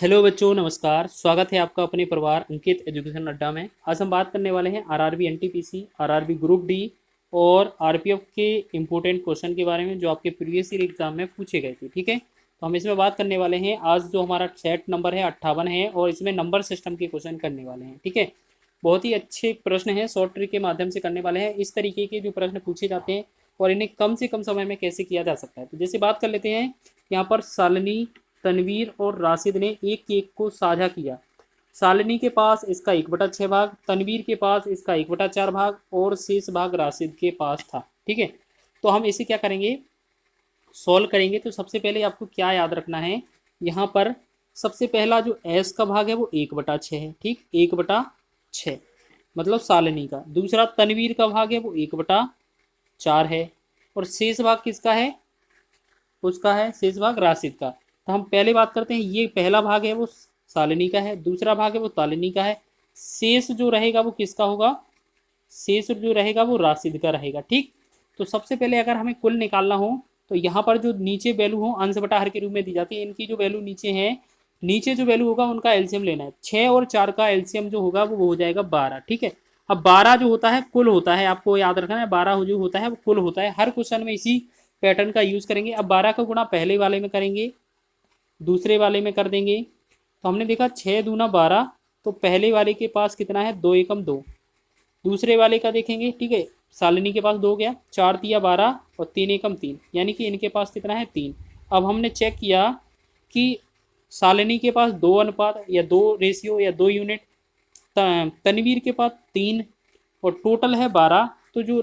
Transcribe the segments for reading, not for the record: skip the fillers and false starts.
Hello बच्चों, नमस्कार। स्वागत है आपका अपने परिवार अंकित एजुकेशन अड्डा में। आज हम बात करने वाले हैं RRB NTPC, RRB group D और आरपीएफ के इम्पोर्टेंट क्वेश्चन के बारे में जो आपके प्रीवियस ईयर एग्जाम में पूछे गए थे। ठीक है, तो हम इसमें बात करने वाले हैं। आज जो हमारा सेट नंबर है 58 है और इसमें नंबर सिस्टम के क्वेश्चन करने वाले हैं। ठीक है, बहुत ही अच्छे प्रश्न हैं, शॉर्ट ट्रिक के माध्यम से करने वाले हैं। इस तरीके के जो प्रश्न पूछे जाते हैं और इन्हें कम से कम समय में कैसे किया जा सकता है, तो जैसे बात कर लेते हैं। यहाँ पर शालिनी, तनवीर और राशिद ने एक केक को साझा किया। शालिनी के पास इसका 1/6 भाग, तनवीर के पास इसका 1/4 भाग और शेष भाग राशिद के पास था। ठीक है, तो हम इसे क्या करेंगे, सॉल्व करेंगे। तो सबसे पहले आपको क्या याद रखना है, यहाँ पर सबसे पहला जो एस का भाग है वो 1/6 है। ठीक, 1/6 मतलब शालिनी का। दूसरा तनवीर का भाग है वो 1/4 है और शेष भाग किसका है, उसका है शेष भाग राशिद का। तो हम पहले बात करते हैं, ये पहला भाग है वो शालिनी का है, दूसरा भाग है वो तालिनी का है। शेष जो रहेगा वो किसका होगा, शेष जो रहेगा वो राशिद का रहेगा। ठीक, तो सबसे पहले अगर हमें कुल निकालना हो तो यहाँ पर जो नीचे वैल्यू हो अंश बटा हर के रूप में दी जाती है। इनकी जो वैल्यू नीचे है, नीचे जो वैल्यू होगा उनका एलसीएम लेना है। 6 और 4 का एलसीएम जो होगा वो हो जाएगा 12। ठीक है, अब 12 जो होता है कुल होता है, आपको याद रखना है 12 जो होता है वो कुल होता है। हर क्वेश्चन में इसी पैटर्न का यूज करेंगे। अब 12 का गुणा पहले वाले में करेंगे, दूसरे वाले में कर देंगे। तो हमने देखा 6 दूना 12, तो पहले वाले के पास कितना है, 2 एकम 2। दूसरे वाले का देखेंगे, ठीक है, शालिनी के पास 2 गया, 4 तिया 12 और 3 एकम 3, यानी कि इनके पास कितना है 3। अब हमने चेक किया कि शालिनी के पास 2 अनुपात या 2 रेशियो या 2 यूनिट, तनवीर के पास 3 और टोटल है 12। तो जो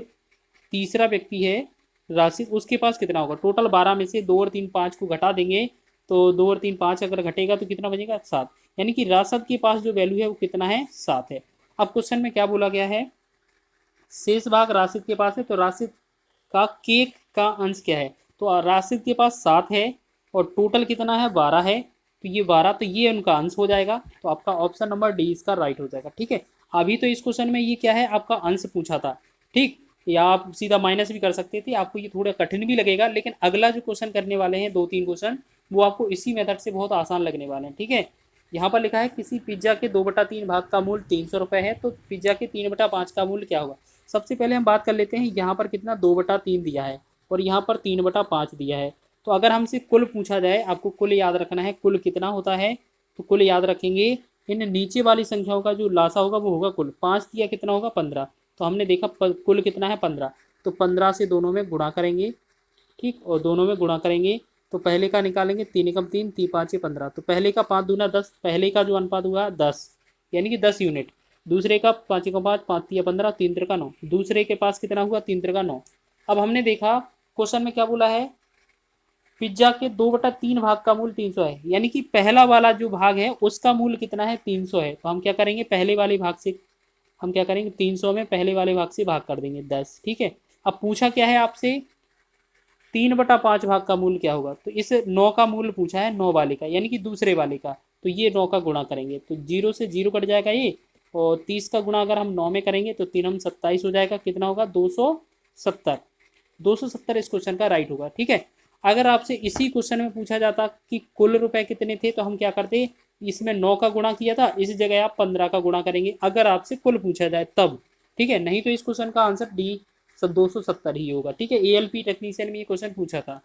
तीसरा व्यक्ति है राशि, उसके पास कितना होगा, टोटल 12 में से 2 और 3 5 को घटा देंगे तो 2 और 3 5 अगर घटेगा तो कितना बचेगा 7, यानी कि राशिद के पास जो वैल्यू है वो कितना है 7 है। अब क्वेश्चन में क्या बोला गया है, शेष भाग राशिद के पास है, तो राशिद का केक का अंश क्या है, तो राशिद के पास 7 है और टोटल कितना है 12 है, तो ये 12, तो ये उनका अंश हो जाएगा। तो आपका ऑप्शन नंबर डी इसका राइट हो जाएगा। ठीक है, अभी तो इस क्वेश्चन में ये क्या है, आपका अंश पूछा था। ठीक, या आप सीधा माइनस भी कर सकते थे, आपको ये थोड़ा कठिन भी लगेगा, लेकिन अगला जो क्वेश्चन करने वाले हैं 2-3 क्वेश्चन, वो आपको इसी मेथड से बहुत आसान लगने वाले हैं। ठीक है, यहाँ पर लिखा है किसी पिज्जा के 2/3 भाग का मूल्य 300 रुपये है, तो पिज्जा के 3/5 का मूल्य क्या होगा। सबसे पहले हम बात कर लेते हैं, यहाँ पर कितना 2/3 दिया है और यहाँ पर 3/5 दिया है। तो अगर हमसे कुल पूछा जाए, आपको कुल याद रखना है, कुल कितना होता है, तो कुल याद रखेंगे, इन नीचे वाली संख्याओं का जो लासा होगा वो होगा कुल। 5 दिया कितना होगा 15, तो हमने देखा कुल कितना है 15, तो 15 से दोनों में गुणा करेंगे। ठीक, और दोनों में गुणा करेंगे तो पहले का निकालेंगे, 3 एकम 3, 3 5 15, तो पहले का 5 दूना 10, पहले का जो अनुपात हुआ 10, यानी कि 10 यूनिट। दूसरे का 5 एकम 5, 5 तिया 15, 3 त्रिका 9, दूसरे के पास कितना हुआ 3 त्रिका 9। अब हमने देखा क्वेश्चन में क्या बोला है, पिज्जा के 2/3 भाग का मूल्य 300 है, यानी कि पहला वाला जो भाग है उसका मूल्य कितना है 300 है। तो हम क्या करेंगे, पहले वाले भाग से हम क्या करेंगे, 300 में पहले वाले भाग से भाग कर देंगे 10। ठीक है, अब पूछा क्या है आपसे, 3/5 भाग का मूल्य क्या होगा, तो इस 9 का मूल्य पूछा है, 9 वाले का, यानी कि दूसरे वाले का। तो ये 9 का गुणा करेंगे तो 0 से 0 कट जाएगा ये, और 30 का गुणा अगर हम 9 में करेंगे तो 3 हम 27 हो जाएगा, कितना होगा 270। 270 इस क्वेश्चन का राइट होगा। ठीक है, अगर आपसे इसी क्वेश्चन में पूछा जाता कि कुल रुपए कितने थे, तो हम क्या करते, इसमें 9 का गुणा किया था, इस जगह आप 15 का गुणा करेंगे, अगर आपसे कुल पूछा जाए तब। ठीक है, नहीं तो इस क्वेश्चन का आंसर डी 270 ही होगा। ठीक है, एएलपी टेक्नीशियन में ये क्वेश्चन पूछा था।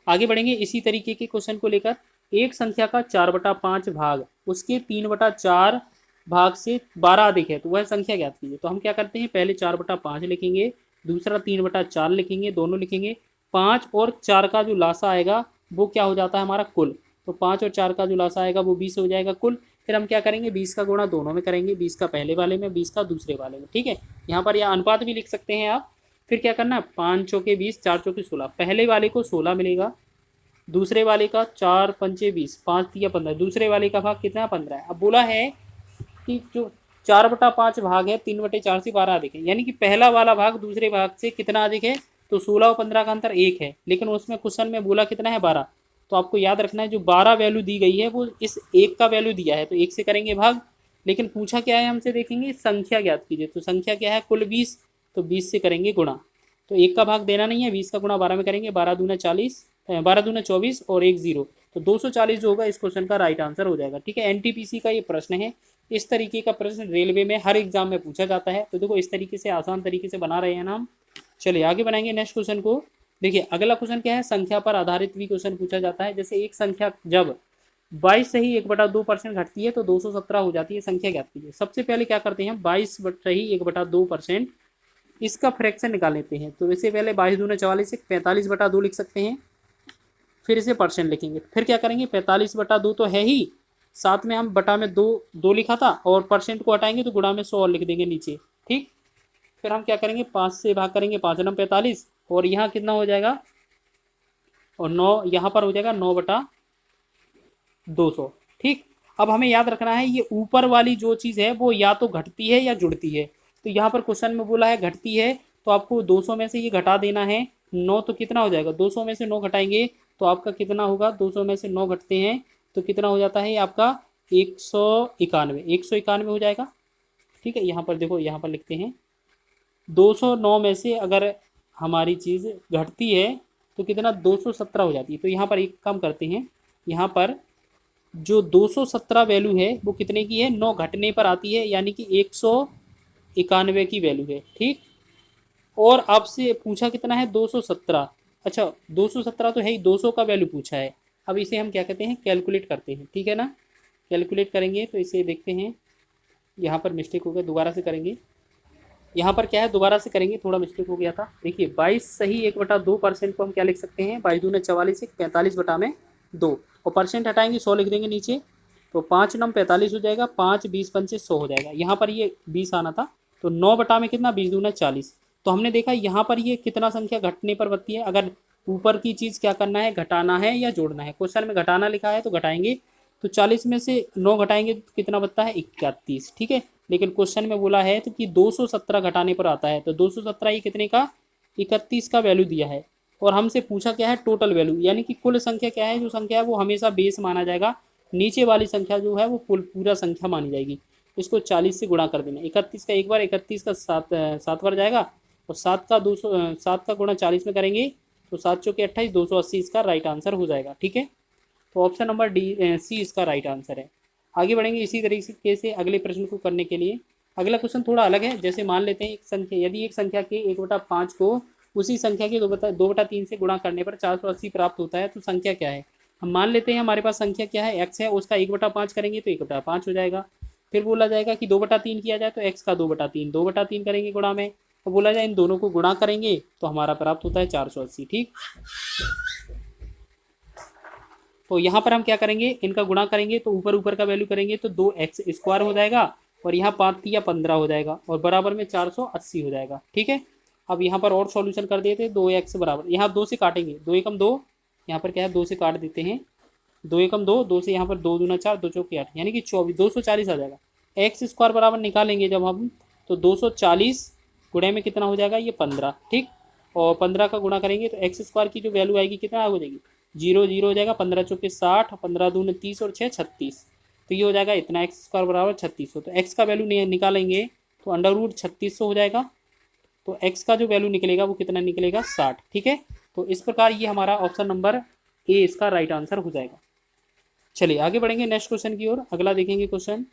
आगे बढ़ेंगे इसी तरीके के क्वेश्चन को लेकर। एक संख्या का 4/5 भाग उसके 3/4 भाग से 12 अधिक है, तो वह संख्या ज्ञात कीजिए। तो हम क्या करते हैं, पहले 4/5 लिखेंगे, दूसरा 3/4 लिखेंगे, दोनों लिखेंगे। 5 और 4 का जो लासा आएगा वो क्या हो जाता है हमारा कुल, तो 5 और 4 का जो लासा आएगा वो 20 हो जाएगा कुल। फिर हम क्या करेंगे, 20 का गुणा दोनों में करेंगे, 20 का पहले वाले में, 20 का दूसरे वाले में। ठीक है, यहाँ पर यह अनुपात भी लिख सकते हैं आप। फिर क्या करना है, 5 चौके 20, 4 चौके 16, पहले वाले को 16 मिलेगा, दूसरे वाले का 4 पंचे 20, 5 तिया 15, दूसरे वाले का भाग कितना 15 है। अब बोला है कि जो 4/5 भाग है 3/4 से 12 अधिक है, यानी कि पहला वाला भाग दूसरे भाग से कितना अधिक है, तो 16 और 15 का अंतर 1 है, लेकिन उसमें क्वेश्चन में बोला कितना है 12। तो आपको याद रखना है, जो 12 वैल्यू दी गई है वो इस 1 का वैल्यू दिया है, तो 1 से करेंगे भाग, लेकिन पूछा क्या है हमसे, देखेंगे संख्या ज्ञात कीजिए। तो संख्या क्या है कुल 20, तो 20 से करेंगे गुणा, तो 1 का भाग देना नहीं है, 20 का गुणा 12 में करेंगे, 12 दूना 40, 12 दूना 24 और 1 0, तो 240 जो होगा इस क्वेश्चन का राइट आंसर हो जाएगा। ठीक है, एनटीपीसी का ये प्रश्न है। इस तरीके का प्रश्न रेलवे में हर एग्जाम में पूछा जाता है। तो देखो इस तरीके से आसान तरीके से बना रहे हैं ना हम। चलिए आगे बढ़ाएंगे नेक्स्ट क्वेश्चन को। देखिए अगला क्वेश्चन क्या है, संख्या पर आधारित भी क्वेश्चन पूछा जाता है। जैसे एक संख्या जब 22 से ही 1/2% घटती है तो 217 हो जाती है, संख्या ज्ञात कीजिए। सबसे पहले क्या करते हैं, 22 से ही 1/2% इसका फ्रैक्शन निकाल लेते हैं। तो इससे पहले 22 दूना 44 से 45/2 लिख सकते हैं, फिर इसे परसेंट लिखेंगे। फिर क्या करेंगे, 45/2 तो है ही, साथ में हम बटा में दो लिखा था और परसेंट को हटाएंगे तो गुणा में 100 और लिख देंगे नीचे। ठीक, फिर हम क्या करेंगे, 5 से भाग करेंगे, 5 नम 45 और यहाँ कितना हो जाएगा, और 9 यहाँ पर हो जाएगा 9/200। ठीक, अब हमें याद रखना है ये ऊपर वाली जो चीज़ है वो या तो घटती है या जुड़ती है। तो यहाँ पर क्वेश्चन में बोला है घटती है, तो आपको 200 में से ये घटा देना है 9, तो कितना हो जाएगा, 200 में से 9 घटाएंगे तो आपका कितना होगा, 200 में से 9 घटते हैं तो कितना हो जाता है आपका 191 हो जाएगा। ठीक है, यहाँ पर देखो, यहाँ पर लिखते हैं 209 में से अगर हमारी चीज़ घटती है तो कितना 217 हो जाती है। तो यहाँ पर एक काम करते हैं, यहाँ पर जो 217 वैल्यू है वो कितने की है, 9 घटने पर आती है, यानी कि 191 की वैल्यू है। ठीक, और आपसे पूछा कितना है, 217। अच्छा 217 तो है ही, 200 का वैल्यू पूछा है। अब इसे हम क्या कहते हैं, कैलकुलेट करते हैं। ठीक है ना, कैलकुलेट करेंगे तो इसे देखते हैं, यहाँ पर मिस्टेक हो गया, दोबारा से करेंगे। यहाँ पर क्या है, दोबारा से करेंगे, थोड़ा मिस्टेक हो गया था। देखिए 22 सही 1/2% को हम क्या लिख सकते हैं, 22 दूना 44 से 45/2 और परसेंट हटाएंगे 100 लिख देंगे नीचे। तो 5 नम 45 हो जाएगा, 5 20 पंचे 100 हो जाएगा। यहाँ पर ये 20 आना था, तो 9 बटा में कितना, 20 दूना 40। तो हमने देखा यहाँ पर ये कितना संख्या घटने पर बनती है। अगर ऊपर की चीज़ क्या करना है, घटाना है या जोड़ना है। क्वेश्चन में घटाना लिखा है तो घटाएंगे, तो 40 में से 9 घटाएंगे तो कितना बनता है, 31। ठीक है, लेकिन क्वेश्चन में बोला है तो कि 217 घटाने पर आता है, तो 217 ये कितने का, 31 का वैल्यू दिया है। और हमसे पूछा क्या है, टोटल वैल्यू, यानी कि कुल संख्या क्या है, जो संख्या है वो हमेशा बेस माना जाएगा, नीचे वाली संख्या जो है वो पूरा संख्या मानी जाएगी। इसको 40 से गुणा कर देना, 31 का एक बार, 31 का 7 बार जाएगा, और 7 का गुणा 40 में करेंगे तो 7 चौके 28, 280 इसका राइट आंसर हो जाएगा। ठीक है, तो ऑप्शन नंबर सी इसका राइट आंसर है। आगे बढ़ेंगे इसी तरीके से अगले प्रश्न को करने के लिए। अगला क्वेश्चन थोड़ा अलग है। जैसे मान लेते हैं एक संख्या, यदि एक संख्या के 1/5 को उसी संख्या के 2/3 से गुणा करने पर 480 प्राप्त होता है, तो संख्या क्या है। हम मान लेते हैं हमारे पास संख्या क्या है, x है, उसका 1/5 करेंगे तो 1/5 हो जाएगा। फिर बोला जाएगा कि 2/3 किया जाए तो x का 2/3 करेंगे गुणा में, और बोला जाए इन दोनों को गुणा करेंगे तो हमारा प्राप्त होता है 480। ठीक, तो यहाँ पर हम क्या करेंगे, इनका गुणा करेंगे तो ऊपर ऊपर का वैल्यू करेंगे तो 2x² हो जाएगा, और यहाँ 5 या 15 हो जाएगा, और बराबर में 480 हो जाएगा। ठीक है, अब यहाँ पर और सॉल्यूशन कर देते हैं, 2x बराबर, यहाँ 2 से काटेंगे, 2 एकम 2, यहाँ पर क्या है 2 से काट देते हैं, 2 एकम 2, 2 से यहाँ पर 2 दूना 4, 2 चौके 8, यानी कि 24, 240 आ जाएगा। x² बराबर निकालेंगे जब हम, तो 240 गुणे में कितना हो जाएगा, ये 15। ठीक, और 15 का गुणा करेंगे तो x² की जो वैल्यू आएगी कितना हो जाएगी, 0 0 हो जाएगा, 15 चौके 60, 15 दूने 30 और 6 36। तो ये हो जाएगा इतना, x² बराबर 3600। तो x का वैल्यू निकालेंगे तो √3600 हो जाएगा। तो x का जो वैल्यू निकलेगा वो कितना निकलेगा, 60। ठीक है, तो इस प्रकार ये हमारा ऑप्शन नंबर ए इसका राइट आंसर हो जाएगा। चलिए आगे बढ़ेंगे नेक्स्ट क्वेश्चन की ओर। अगला देखेंगे क्वेश्चन,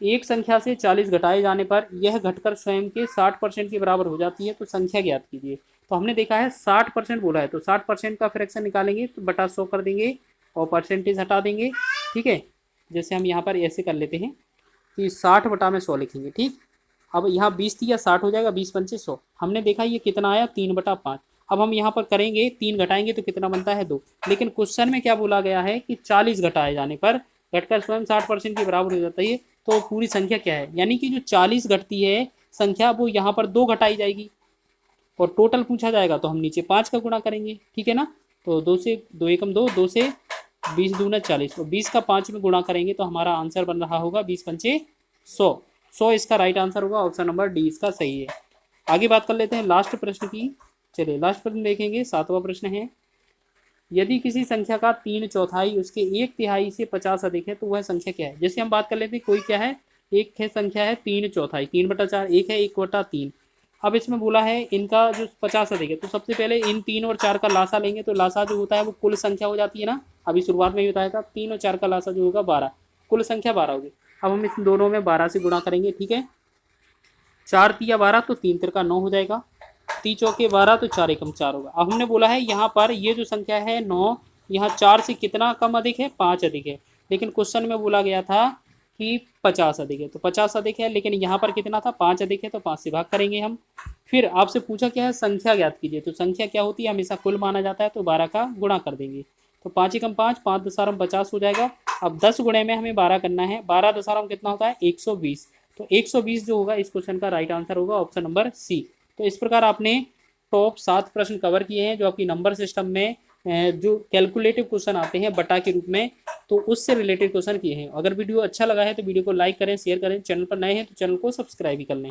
एक संख्या से 40 घटाए जाने पर यह घटकर स्वयं के 60% के बराबर हो जाती है, तो संख्या ज्ञात कीजिए। तो हमने देखा है 60% बोला है, तो 60% का फ्रैक्शन निकालेंगे तो बटा 100 कर देंगे और परसेंटेज हटा देंगे। ठीक है, जैसे हम यहाँ पर ऐसे कर लेते हैं कि 60 बटा में 100 लिखेंगे। ठीक, अब यहाँ 20 थी या 60 हो जाएगा, 20 पंचे 100। हमने देखा ये कितना आया, 3/5। अब हम यहाँ पर करेंगे 3 घटाएंगे तो कितना बनता है, 2। लेकिन क्वेश्चन में क्या बोला गया है कि 40 घटाए जाने पर घटकर स्वयं 60% के बराबर हो जाता है। तो पूरी संख्या क्या है, यानी कि जो 40 घटती है संख्या वो यहाँ पर 2 घटाई जाएगी, और टोटल पूछा जाएगा तो हम नीचे 5 का गुणा करेंगे। ठीक है ना, तो 2 से 2 एकम 2, 2 से 20 दूना 40, और 20 का 5 में गुणा करेंगे तो हमारा आंसर बन रहा होगा 20 पंचे 100। 100 इसका राइट आंसर होगा, ऑप्शन नंबर डी इसका सही है। आगे बात कर लेते हैं लास्ट प्रश्न की। चलिए लास्ट प्रश्न देखेंगे, 7वां प्रश्न है, यदि किसी संख्या का 3/4 उसके 1/3 से 50 अधिक है तो वह संख्या क्या है। जैसे हम बात कर लेते हैं, कोई क्या है, एक है संख्या है 3/4, 3/4, एक है 1/3। अब इसमें बोला है इनका जो 50 अधिक है, तो सबसे पहले इन 3 और 4 का लासा लेंगे, तो लासा जो होता है वो कुल संख्या हो जाती है ना, अभी शुरुआत में ही बताया था 3 और 4 का लासा जो होगा 12, कुल संख्या 12 होगी। अब हम इन दोनों में 12 से गुणा करेंगे, ठीक है। 4 तिया 12 तो 3 तिरका 9 हो जाएगा, 3 चौके 12 तो 4 एकम 4 होगा। अब हमने बोला है यहाँ पर ये जो संख्या है 9, यहाँ 4 से कितना कम अधिक है, 5 अधिक है, लेकिन क्वेश्चन में बोला गया था कि 50 अधिक है, तो 50 अधिक है, लेकिन यहाँ पर कितना था, 5 अधिक है, तो 5 से भाग करेंगे हम। फिर आपसे पूछा क्या है, संख्या ज्ञात कीजिए, तो संख्या क्या होती है, हमेशा कुल माना जाता है, तो 12 का गुणा कर देंगे, तो 5 एकम 5, 5 दशारम 50 हो जाएगा। अब 10 गुणे में हमें 12 करना है, 12 दशारम कितना होता है, 120, तो 120 जो होगा इस क्वेश्चन का राइट आंसर होगा ऑप्शन नंबर सी। तो इस प्रकार आपने टॉप 7 प्रश्न कवर किए हैं जो आपकी नंबर सिस्टम में जो कैलकुलेटिव क्वेश्चन आते हैं बटा के रूप में, तो उससे रिलेटेड क्वेश्चन किए हैं। अगर वीडियो अच्छा लगा है तो वीडियो को लाइक करें, शेयर करें, चैनल पर नए हैं तो चैनल को सब्सक्राइब भी कर लें।